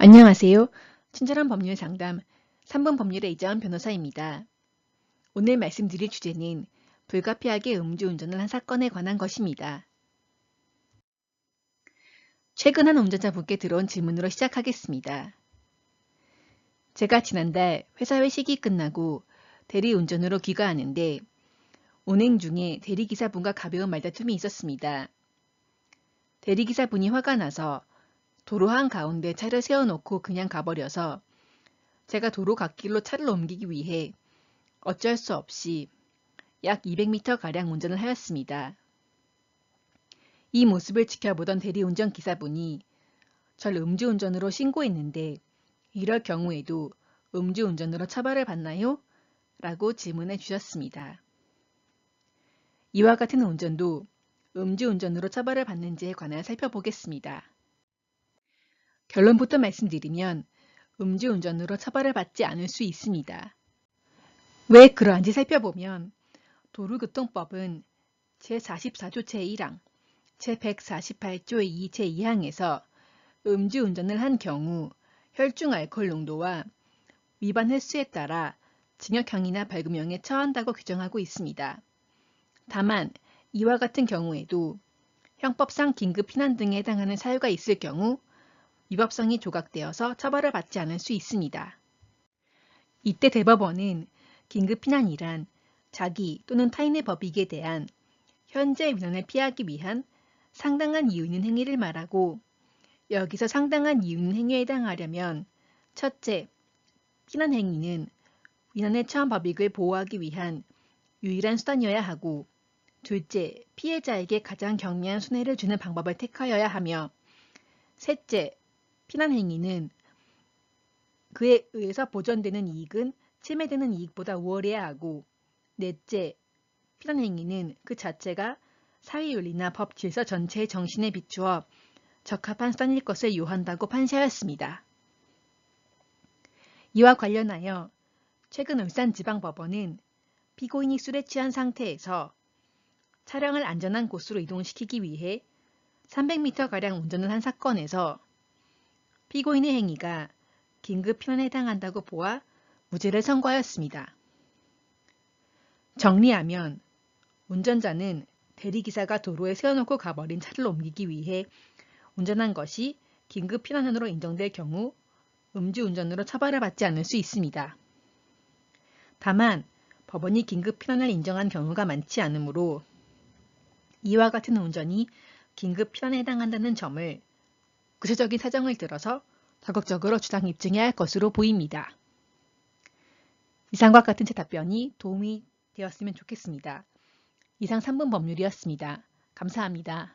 안녕하세요. 친절한 법률 상담 3분 법률의 이자은 변호사입니다. 오늘 말씀드릴 주제는 불가피하게 음주운전을 한 사건에 관한 것입니다. 최근 한 운전자분께 들어온 질문으로 시작하겠습니다. 제가 지난달 회사 회식이 끝나고 대리운전으로 귀가하는데 운행 중에 대리기사분과 가벼운 말다툼이 있었습니다. 대리기사분이 화가 나서 도로 한가운데 차를 세워놓고 그냥 가버려서 제가 도로 갓길로 차를 옮기기 위해 어쩔 수 없이 약 200m가량 운전을 하였습니다. 이 모습을 지켜보던 대리운전 기사분이 절 음주운전으로 신고했는데 이럴 경우에도 음주운전으로 처벌을 받나요? 라고 질문해 주셨습니다. 이와 같은 운전도 음주운전으로 처벌을 받는지에 관하여 살펴보겠습니다. 결론부터 말씀드리면 음주운전으로 처벌을 받지 않을 수 있습니다. 왜 그러한지 살펴보면 도로교통법은 제44조 제1항, 제148조 2 제2항에서 음주운전을 한 경우 혈중 알코올 농도와 위반 횟수에 따라 징역형이나 벌금형에 처한다고 규정하고 있습니다. 다만 이와 같은 경우에도 형법상 긴급 피난 등에 해당하는 사유가 있을 경우 위법성이 조각되어서 처벌을 받지 않을 수 있습니다. 이때 대법원은 긴급 피난이란 자기 또는 타인의 법익에 대한 현재 위헌을 피하기 위한 상당한 이유 있는 행위를 말하고 여기서 상당한 이유 있는 행위에 해당하려면 첫째, 피난 행위는 위헌에 처한 법익을 보호하기 위한 유일한 수단이어야 하고 둘째, 피해자에게 가장 경미한 손해를 주는 방법을 택하여야 하며 셋째, 피난 행위는 그에 의해서 보전되는 이익은 침해되는 이익보다 우월해야 하고 넷째, 피난 행위는 그 자체가 사회윤리나 법 질서 전체의 정신에 비추어 적합한 수단일 것을 요한다고 판시하였습니다. 이와 관련하여 최근 울산지방법원은 피고인이 술에 취한 상태에서 차량을 안전한 곳으로 이동시키기 위해 300m가량 운전을 한 사건에서 피고인의 행위가 긴급 피난에 해당한다고 보아 무죄를 선고하였습니다. 정리하면 운전자는 대리기사가 도로에 세워놓고 가버린 차를 옮기기 위해 운전한 것이 긴급 피난으로 인정될 경우 음주운전으로 처벌을 받지 않을 수 있습니다. 다만 법원이 긴급 피난을 인정한 경우가 많지 않으므로 이와 같은 운전이 긴급 피난에 해당한다는 점을 구체적인 사정을 들어서 적극적으로 주장 입증해야 할 것으로 보입니다. 이상과 같은 제 답변이 도움이 되었으면 좋겠습니다. 이상 3분 법률이었습니다. 감사합니다.